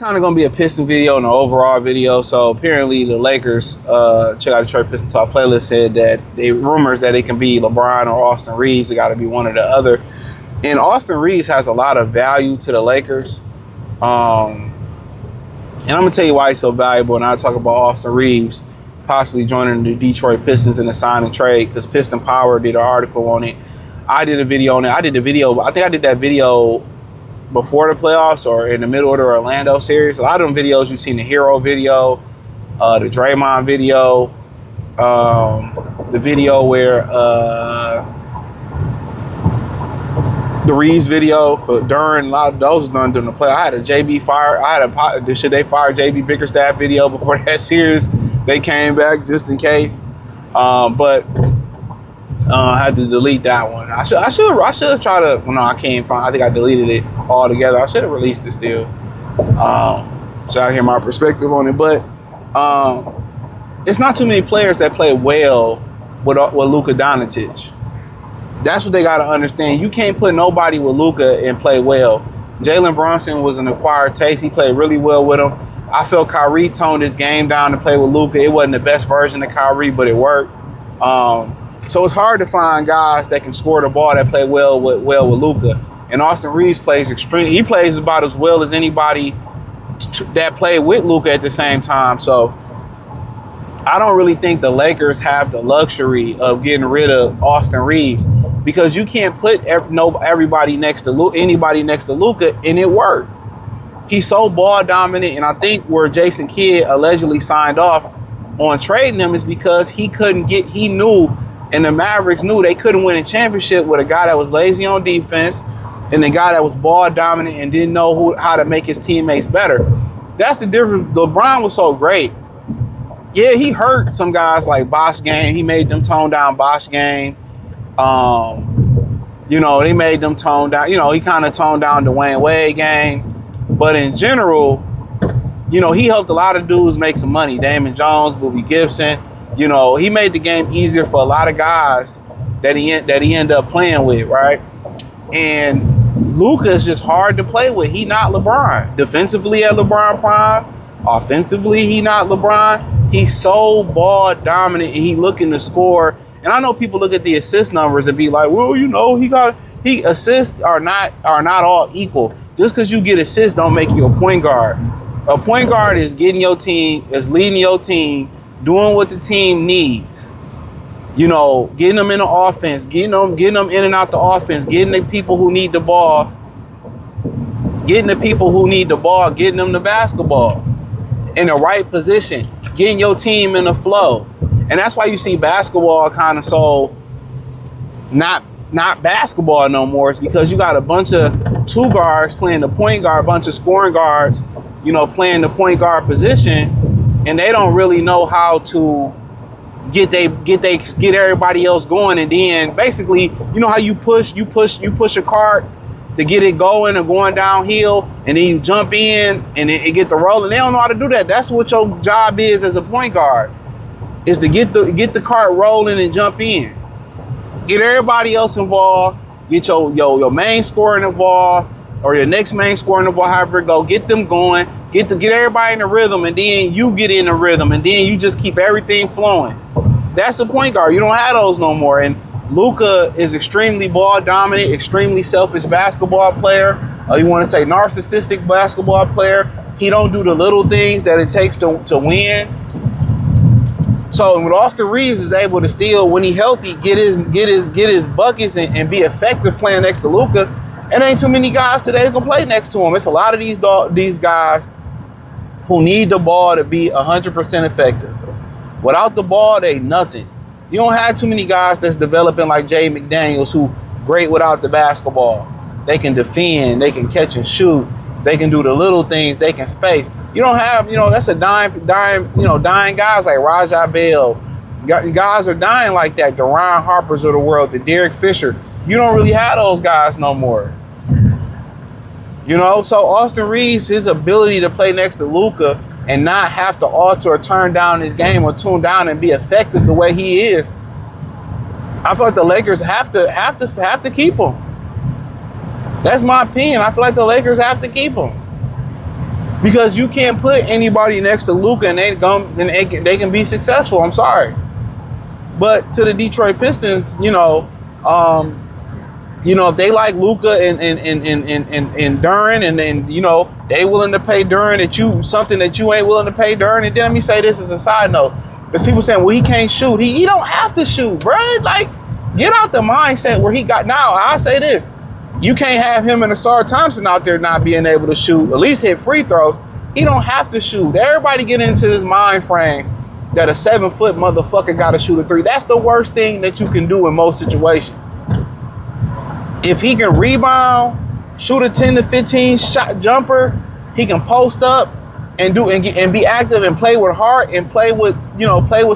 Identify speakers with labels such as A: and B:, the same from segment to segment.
A: kind of going to be a Piston video and an overall video. So apparently the Lakers, check out Detroit Piston Talk playlist, said that rumors that it can be LeBron or Austin Reaves. It got to be one or the other. And Austin Reaves has a lot of value to the Lakers. And I'm going to tell you why he's so valuable. And I'll talk about Austin Reaves possibly joining the Detroit Pistons in the sign and trade, because Piston Power did an article on it. I did a video on it. I think I did that video before the playoffs or in the middle of the Orlando series. A lot of them videos, you've seen the Hero video, the Draymond video, the video where the Reaves video for Duren. A lot of those done during the play. I had a JB fire. Should they fire JB Bickerstaff video before that series? They came back just in case. But I had to delete that one. I should have tried to. Well, no, I can't find. I think I deleted it altogether. I should have released it still. So I hear my perspective on it. But it's not too many players that play well with Luka Doncic. That's what they got to understand. You can't put nobody with Luka and play well. Jalen Brunson was an acquired taste. He played really well with him. I felt Kyrie toned his game down to play with Luka. It wasn't the best version of Kyrie, but it worked. So it's hard to find guys that can score the ball that play well with Luka. And Austin Reaves plays extreme. He plays about as well as anybody that played with Luka at the same time. So I don't really think the Lakers have the luxury of getting rid of Austin Reaves, because you can't put anybody next to Luka and it worked. He's so ball dominant, and I think where Jason Kidd allegedly signed off on trading him is because he knew, and the Mavericks knew they couldn't win a championship with a guy that was lazy on defense and a guy that was ball dominant and didn't know how to make his teammates better. That's the difference. LeBron was so great. Yeah, he hurt some guys like Bosh Game. He made them tone down Bosh Game. They made them tone down. He kind of toned down Dwayne Wade game. But in general, he helped a lot of dudes make some money. Damon Jones, Bobby Gibson. He made the game easier for a lot of guys that he ended up playing with, right? And Luka is just hard to play with. He not LeBron. Defensively at LeBron prime. Offensively, he not LeBron. He's so ball dominant and he looking to score. And I know people look at the assist numbers and be like, well, assists are not all equal. Just because you get assists don't make you a point guard. A point guard is leading your team, doing what the team needs. Getting them in the offense, getting them in and out the offense, getting the people who need the ball, getting them the basketball in the right position, getting your team in the flow. And that's why you see basketball kind of so not basketball no more. It's because you got a bunch of two guards playing the point guard, a bunch of scoring guards, playing the point guard position, and they don't really know how to get everybody else going. And then basically, how you push a cart to get it going or going downhill, and then you jump in and it get the rolling. They don't know how to do that. That's what your job is as a point guard, is to get the cart rolling and jump in. Get everybody else involved. Get your main scorer involved, or your next main scorer involved, however it go. Get them going. Get everybody in the rhythm, and then you get in the rhythm, and then you just keep everything flowing. That's the point guard. You don't have those no more. And Luka is extremely ball dominant, extremely selfish basketball player. You want to say narcissistic basketball player. He don't do the little things that it takes to win. So when Austin Reaves is able to still, when he healthy, get his buckets and be effective playing next to Luka, and ain't too many guys today who can play next to him. It's a lot of these guys who need the ball to be 100% effective. Without the ball, they nothing. You don't have too many guys that's developing like Jay McDaniels who great without the basketball. They can defend, they can catch and shoot, they can do the little things, they can space. You don't have, that's a dying guys like Rajah Bell. Guys are dying like that. The Ryan Harpers of the world, the Derek Fisher. You don't really have those guys no more. So Austin Reaves, his ability to play next to Luka and not have to alter or turn down his game or tune down and be effective the way he is, I feel like the Lakers have to keep him. That's my opinion. I feel like the Lakers have to keep him. Because you can't put anybody next to Luka and they can be successful. I'm sorry. But to the Detroit Pistons, if they like Luka and Duren, and then they willing to pay Duren something that you ain't willing to pay Duren. And then let me say this as a side note: there's people saying, well, he can't shoot. He don't have to shoot, bro. Like, get out the mindset where he got. Now I'll say this: you can't have him and Asar Thompson out there not being able to shoot, at least hit free throws. He don't have to shoot. Everybody get into this mind frame that a 7-foot motherfucker got to shoot a three. That's the worst thing that you can do in most situations. If he can rebound, shoot a 10 to 15 shot jumper, he can post up and be active and play with heart and play with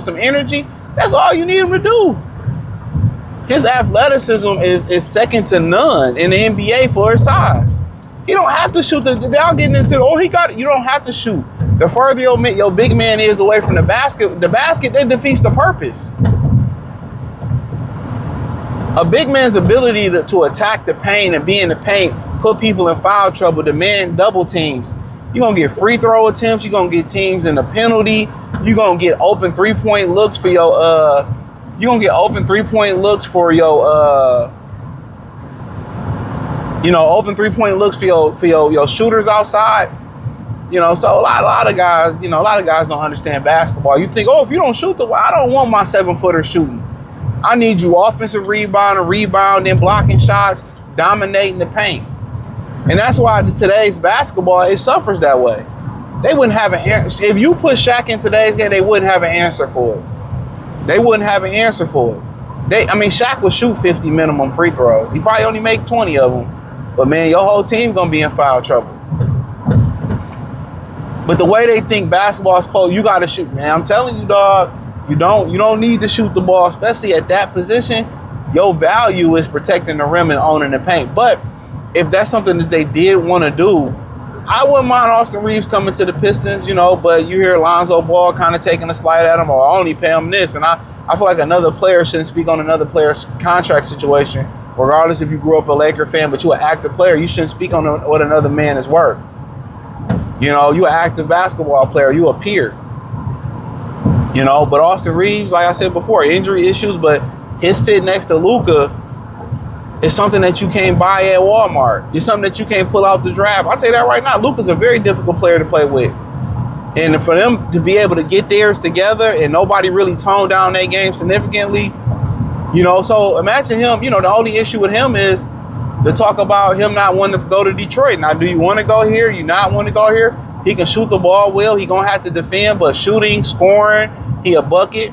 A: some energy. That's all you need him to do. His athleticism is second to none in the NBA for his size. He don't have to shoot. They're getting into he got it. You don't have to shoot. The further your big man is away from the basket that defeats the purpose. A big man's ability to attack the paint and be in the paint, put people in foul trouble, demand double teams. You're going to get free throw attempts. You're going to get teams in the penalty. You're going to get open three-point looks for your open three-point looks for your shooters outside. So a lot of guys don't understand basketball. You think, if you don't shoot the ball, I don't want my 7-footer shooting. I need you offensive rebounding, blocking shots, dominating the paint. And that's why today's basketball, it suffers that way. They wouldn't have an answer. If you put Shaq in today's game, they wouldn't have an answer for it. Shaq would shoot 50 minimum free throws. He probably only make 20 of them. But man, your whole team gonna be in foul trouble. But the way they think basketball is supposed, you gotta shoot. Man, I'm telling you, dog, you don't need to shoot the ball, especially at that position. Your value is protecting the rim and owning the paint. But if that's something that they did want to do, I wouldn't mind Austin Reaves coming to the Pistons, but you hear Lonzo Ball kind of taking a slight at him, or I only pay him this. And I feel like another player shouldn't speak on another player's contract situation, regardless if you grew up a Laker fan, but you're an active player. You shouldn't speak on what another man is worth. You're an active basketball player. You a peer. But Austin Reaves, like I said before, injury issues, but his fit next to Luka is something that you can't buy at Walmart. It's something that you can't pull out the draft. I'll tell you that right now. Luka's a very difficult player to play with. And for them to be able to get theirs together and nobody really toned down their game significantly, so imagine him, the only issue with him is to talk about him not wanting to go to Detroit. Now, do you want to go here? You not want to go here? He can shoot the ball well. He going to have to defend, but shooting, scoring, he a bucket.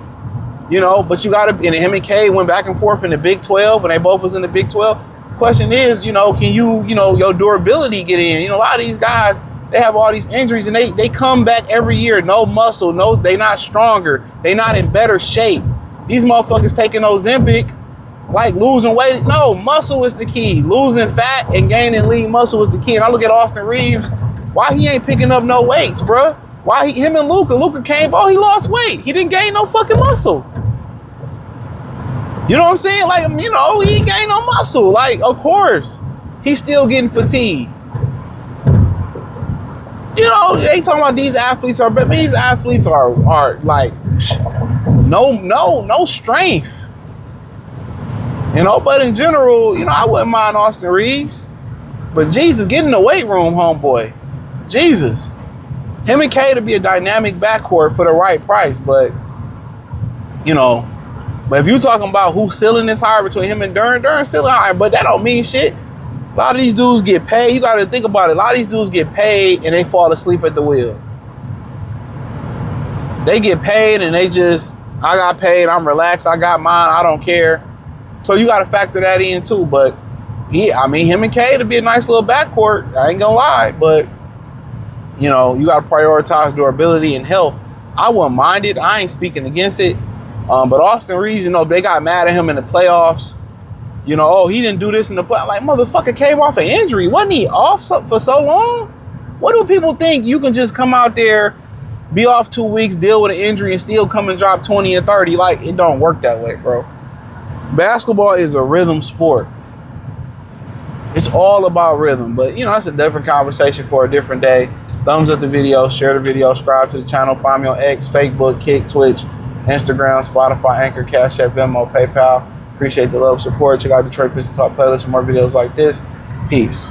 A: But you got to, and him and K went back and forth in the Big 12 when they both was in the Big 12. Question is, can you, your durability get in? A lot of these guys, they have all these injuries and they come back every year. No muscle, they not stronger. They not in better shape. These motherfuckers taking Ozempic, like losing weight. No, muscle is the key. Losing fat and gaining lean muscle is the key. And I look at Austin Reaves, why he ain't picking up no weights, bruh? Why him and Luka came, he lost weight. He didn't gain no fucking muscle. You know what I'm saying? Like, he ain't gained no muscle. Like, of course, he's still getting fatigued. They talking about these athletes are like no strength. But in general, I wouldn't mind Austin Reaves. But Jesus, get in the weight room, homeboy. Jesus. Him and K to be a dynamic backcourt for the right price, but but if you talking about who's ceiling is higher between him and Duren's ceiling higher, but that don't mean shit. A lot of these dudes get paid. You got to think about it. A lot of these dudes get paid and they fall asleep at the wheel. They get paid and they just, I got paid, I'm relaxed, I got mine, I don't care. So you got to factor that in too. But him and K to be a nice little backcourt, I ain't gonna lie, but you got to prioritize durability and health. I wouldn't mind it. I ain't speaking against it. But Austin Reaves, they got mad at him in the playoffs. He didn't do this in the playoffs. Like, motherfucker came off an injury. Wasn't he off for so long? What do people think? You can just come out there, be off 2 weeks, deal with an injury, and still come and drop 20 and 30. Like, it don't work that way, bro. Basketball is a rhythm sport. It's all about rhythm. But, you know, that's a different conversation for a different day. Thumbs up the video, share the video, subscribe to the channel. Find me on X, Facebook, Kick, Twitch, Instagram, Spotify, Anchor, Cash App, Venmo, PayPal. Appreciate the love, support. Check out Detroit Pistons Talk playlist for more videos like this. Peace.